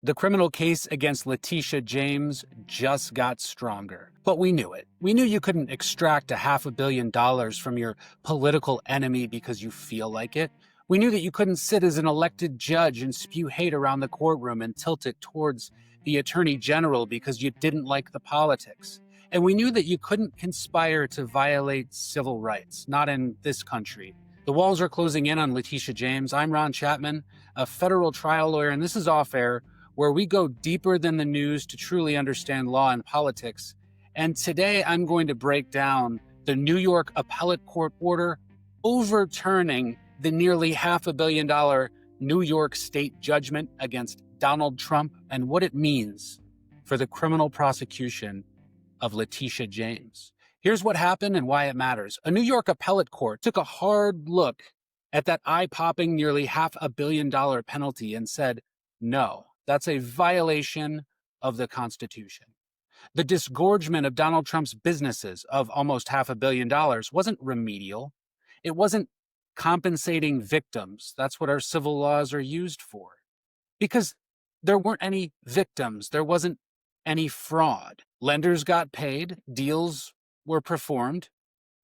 The criminal case against Letitia James just got stronger. But we knew it. We knew you couldn't extract $500 million from your political enemy because you feel like it. We knew that you couldn't sit as an elected judge and spew hate around the courtroom and tilt it towards the attorney general because you didn't like the politics. And we knew that you couldn't conspire to violate civil rights, not in this country. The walls are closing in on Letitia James. I'm Ron Chapman, a federal trial lawyer, and this is Off Air, where we go deeper than the news to truly understand law and politics. And today I'm going to break down the New York appellate court order overturning the nearly $500 million New York state judgment against Donald Trump and what it means for the criminal prosecution of Letitia James. Here's what happened and why it matters. A New York appellate court took a hard look at that eye-popping nearly $500 million penalty and said, no, that's a violation of the Constitution. The disgorgement of Donald Trump's businesses of almost $500 million wasn't remedial. It wasn't compensating victims. That's what our civil laws are used for. Because there weren't any victims. There wasn't any fraud. Lenders got paid, deals were performed,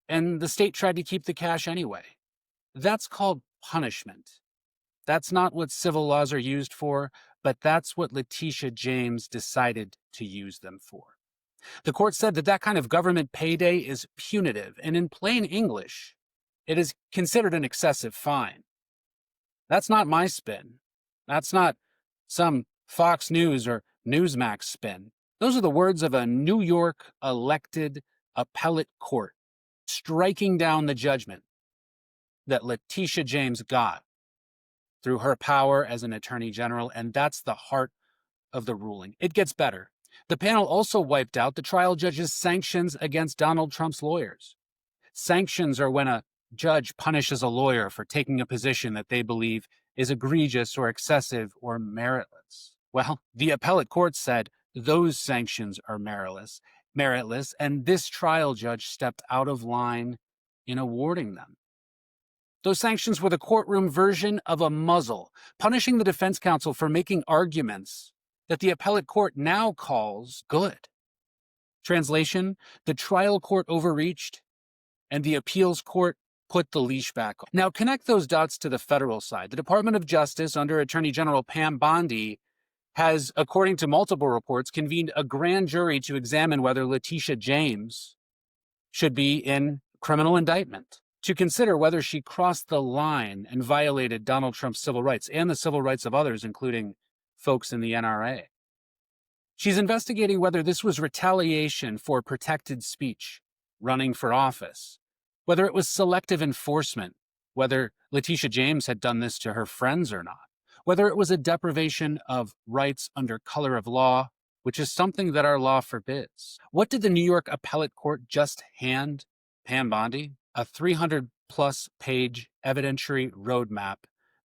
and the state tried to keep the cash anyway. That's called punishment. That's not what civil laws are used for, but that's what Letitia James decided to use them for. The court said that that kind of government payday is punitive, and in plain English, it is considered an excessive fine. That's not my spin. That's not some Fox News or Newsmax spin. Those are the words of a New York elected appellate court striking down the judgment that Letitia James got through her power as an attorney general, and that's the heart of the ruling. It gets better. The panel also wiped out the trial judge's sanctions against Donald Trump's lawyers. Sanctions are when a judge punishes a lawyer for taking a position that they believe is egregious or excessive or meritless. Well, the appellate court said those sanctions are meritless, and this trial judge stepped out of line in awarding them. Those sanctions were the courtroom version of a muzzle, punishing the defense counsel for making arguments that the appellate court now calls good. Translation, the trial court overreached and the appeals court put the leash back on. Now connect those dots to the federal side. The Department of Justice under Attorney General Pam Bondi has, according to multiple reports, convened a grand jury to examine whether Letitia James should be in criminal indictment, to consider whether she crossed the line and violated Donald Trump's civil rights and the civil rights of others, including folks in the NRA. She's investigating whether this was retaliation for protected speech, running for office, whether it was selective enforcement, whether Letitia James had done this to her friends or not, whether it was a deprivation of rights under color of law, which is something that our law forbids. What did the New York appellate court just hand Pam Bondi? A 300-plus page evidentiary roadmap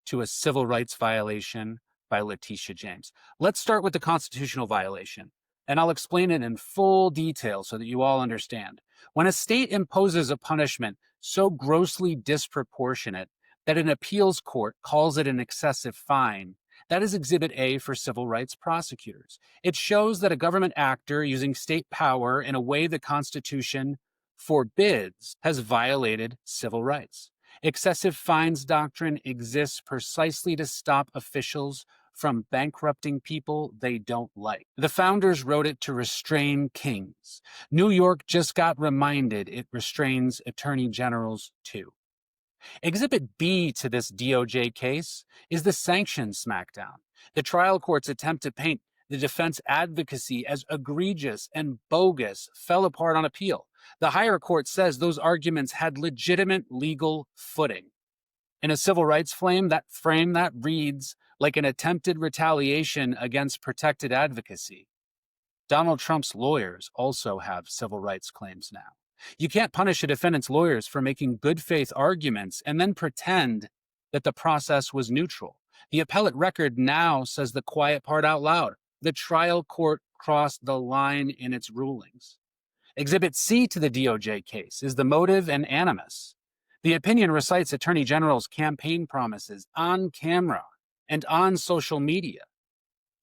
to a civil rights violation by Letitia James. Let's start with the constitutional violation, and I'll explain it in full detail so that you all understand. When a state imposes a punishment so grossly disproportionate that an appeals court calls it an excessive fine, that is Exhibit A for civil rights prosecutors. It shows that a government actor using state power in a way the Constitution forbids has violated civil rights. Excessive fines doctrine exists precisely to stop officials from bankrupting people they don't like. The founders wrote it to restrain kings. New York just got reminded it restrains attorney generals too. Exhibit B to this DOJ case is the sanctions smackdown. The trial court's attempt to paint the defense advocacy as egregious and bogus fell apart on appeal. The higher court says those arguments had legitimate legal footing. In a civil rights frame that reads like an attempted retaliation against protected advocacy. Donald Trump's lawyers also have civil rights claims now. You can't punish a defendant's lawyers for making good faith arguments and then pretend that the process was neutral. The appellate record now says the quiet part out loud. The trial court crossed the line in its rulings. Exhibit C to the DOJ case is the motive and animus. The opinion recites Attorney General's campaign promises on camera and on social media.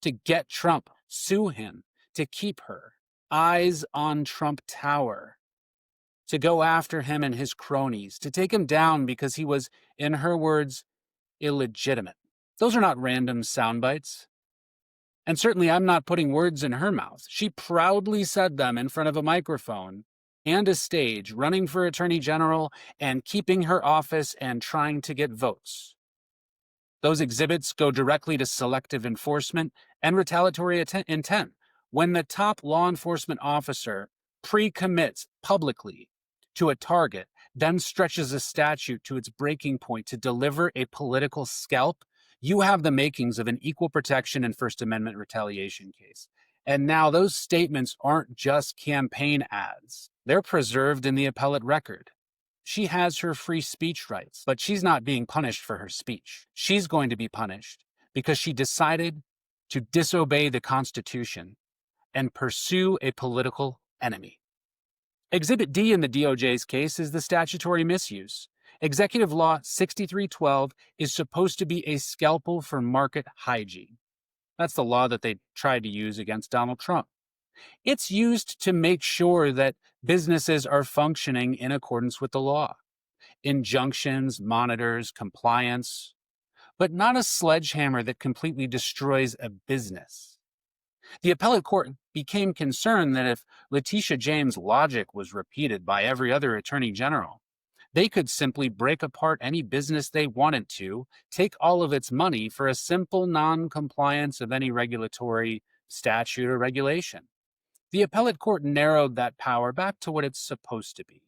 to get Trump, sue him, to keep her, eyes on Trump Tower, to go after him and his cronies, to take him down because he was, in her words, illegitimate. Those are not random sound bites. And certainly I'm not putting words in her mouth. She proudly said them in front of a microphone and a stage, running for attorney general and keeping her office and trying to get votes. Those exhibits go directly to selective enforcement and retaliatory intent. When the top law enforcement officer pre-commits publicly to a target, then stretches a statute to its breaking point to deliver a political scalp, you have the makings of an equal protection and First Amendment retaliation case. And now those statements aren't just campaign ads. They're preserved in the appellate record. She has her free speech rights, but she's not being punished for her speech. She's going to be punished because she decided to disobey the Constitution and pursue a political enemy. Exhibit D in the DOJ's case is the statutory misuse. Executive Law 6312 is supposed to be a scalpel for market hygiene. That's the law that they tried to use against Donald Trump. It's used to make sure that businesses are functioning in accordance with the law. Injunctions, monitors, compliance, but not a sledgehammer that completely destroys a business. The appellate court became concerned that if Letitia James' logic was repeated by every other attorney general, they could simply break apart any business they wanted to, take all of its money for a simple non-compliance of any regulatory statute or regulation. The appellate court narrowed that power back to what it's supposed to be.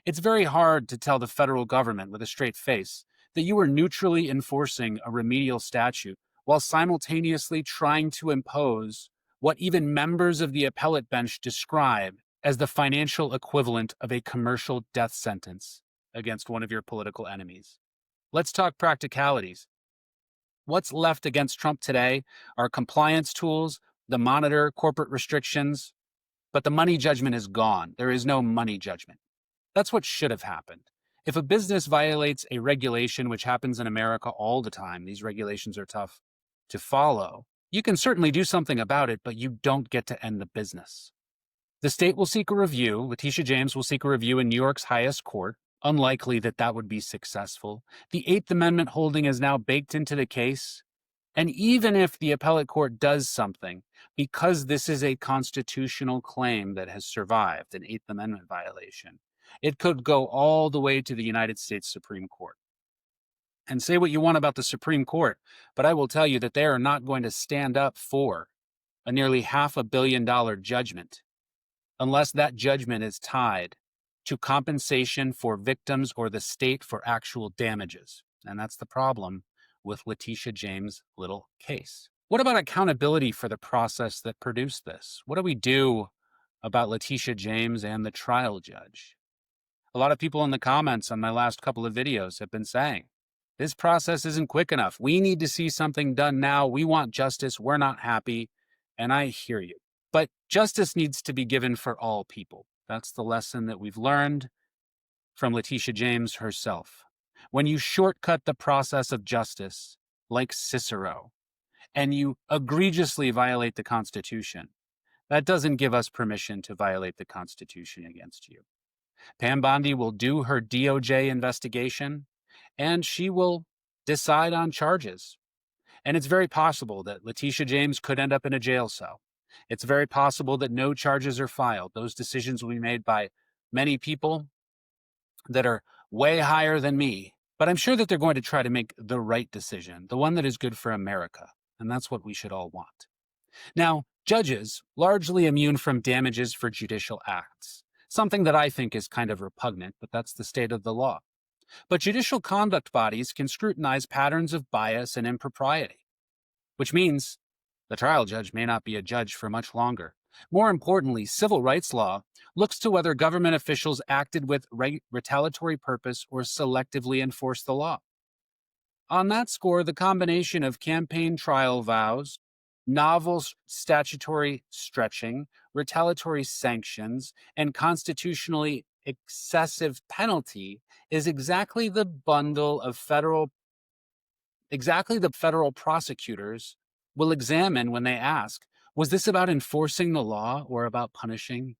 It's very hard to tell the federal government with a straight face that you are neutrally enforcing a remedial statute while simultaneously trying to impose what even members of the appellate bench describe as the financial equivalent of a commercial death sentence against one of your political enemies. Let's talk practicalities. What's left against Trump today are compliance tools, the monitor, corporate restrictions, but the money judgment is gone. There is no money judgment. That's what should have happened. If a business violates a regulation, which happens in America all the time, these regulations are tough to follow, you can certainly do something about it, but you don't get to end the business. The state will seek a review. Letitia James will seek a review in New York's highest court. Unlikely that that would be successful. The Eighth Amendment holding is now baked into the case. And even if the appellate court does something, because this is a constitutional claim that has survived an Eighth Amendment violation, it could go all the way to the United States Supreme Court. And say what you want about the Supreme Court, but I will tell you that they are not going to stand up for a nearly $500 million judgment unless that judgment is tied to compensation for victims or the state for actual damages. And that's the problem with Letitia James' little case. What about accountability for the process that produced this? What do we do about Letitia James and the trial judge? A lot of people in the comments on my last couple of videos have been saying, this process isn't quick enough. We need to see something done now. We want justice. We're not happy. And I hear you. But justice needs to be given for all people. That's the lesson that we've learned from Letitia James herself. When you shortcut the process of justice, like Cicero, and you egregiously violate the Constitution, that doesn't give us permission to violate the Constitution against you. Pam Bondi will do her DOJ investigation, and she will decide on charges. And it's very possible that Letitia James could end up in a jail cell. It's very possible that no charges are filed. Those decisions will be made by many people that are way higher than me. But I'm sure that they're going to try to make the right decision, the one that is good for America. And that's what we should all want. Now, judges, largely immune from damages for judicial acts, something that I think is kind of repugnant, but that's the state of the law. But judicial conduct bodies can scrutinize patterns of bias and impropriety, which means the trial judge may not be a judge for much longer. More importantly, civil rights law looks to whether government officials acted with retaliatory purpose or selectively enforced the law. On that score, the combination of campaign trial vows, novel statutory stretching, retaliatory sanctions, and constitutionally excessive penalty is exactly the federal prosecutors will examine when they ask, was this about enforcing the law or about punishing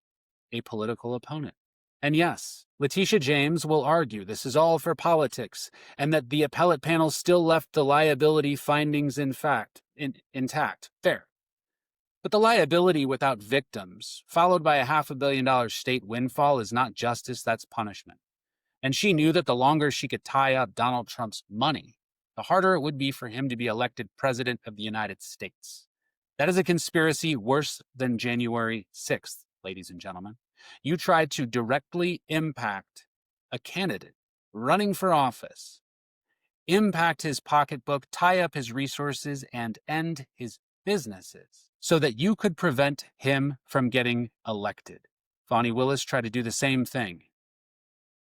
a political opponent? And yes, Letitia James will argue this is all for politics and that the appellate panel still left the liability findings intact. Fair. But the liability without victims, followed by a $500 million state windfall, is not justice, that's punishment. And she knew that the longer she could tie up Donald Trump's money, the harder it would be for him to be elected president of the United States. That is a conspiracy worse than January 6th, ladies and gentlemen. You tried to directly impact a candidate running for office, impact his pocketbook, tie up his resources, and end his businesses so that you could prevent him from getting elected. Fani Willis tried to do the same thing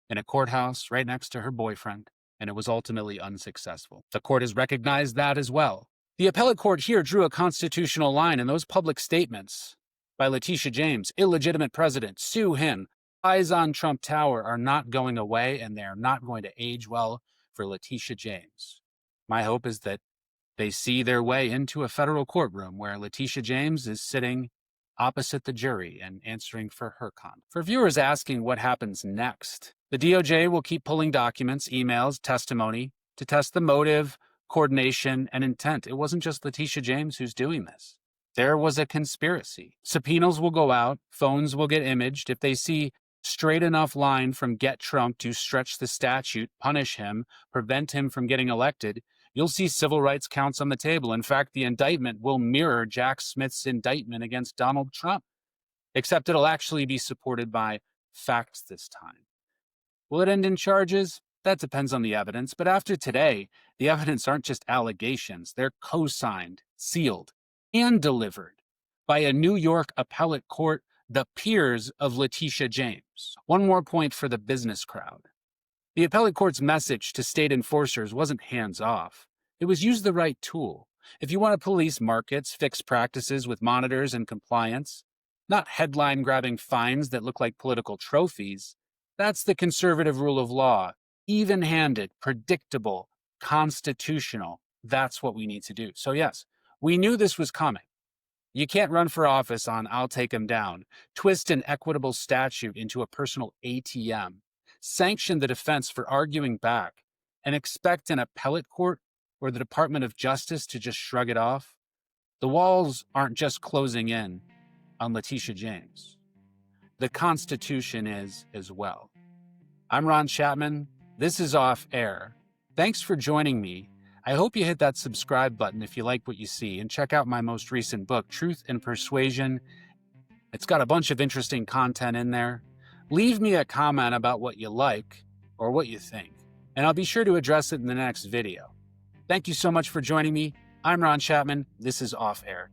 in a courthouse right next to her boyfriend, and it was ultimately unsuccessful. The court has recognized that as well. The appellate court here drew a constitutional line, and those public statements by Letitia James, illegitimate president, sue him, eyes on Trump Tower, are not going away, and they're not going to age well for Letitia James. My hope is that they see their way into a federal courtroom where Letitia James is sitting opposite the jury and answering for her conduct. For viewers asking what happens next, the DOJ will keep pulling documents, emails, testimony to test the motive, coordination, and intent. It wasn't just Letitia James who's doing this. There was a conspiracy. Subpoenas will go out, phones will get imaged. If they see straight enough line from get Trump to stretch the statute, punish him, prevent him from getting elected, you'll see civil rights counts on the table. In fact, the indictment will mirror Jack Smith's indictment against Donald Trump, except it'll actually be supported by facts this time. Will it end in charges? That depends on the evidence. But after today, the evidence aren't just allegations. They're co-signed, sealed, and delivered by a New York appellate court, the peers of Letitia James. One more point for the business crowd. The appellate court's message to state enforcers wasn't hands off. It was use the right tool. If you want to police markets, fix practices with monitors and compliance, not headline-grabbing fines that look like political trophies, that's the conservative rule of law. Even-handed, predictable, constitutional. That's what we need to do. So yes, we knew this was coming. You can't run for office on "I'll take him down," twist an equitable statute into a personal ATM, sanction the defense for arguing back, and expect an appellate court or the Department of Justice to just shrug it off. The walls aren't just closing in on Letitia James. The Constitution is as well. I'm Ron Chapman. This is Off Air. Thanks for joining me. I hope you hit that subscribe button if you like what you see, and check out my most recent book, Truth and Persuasion. It's got a bunch of interesting content in there. Leave me a comment about what you like or what you think, and I'll be sure to address it in the next video. Thank you so much for joining me. I'm Ron Chapman. This is Off Air.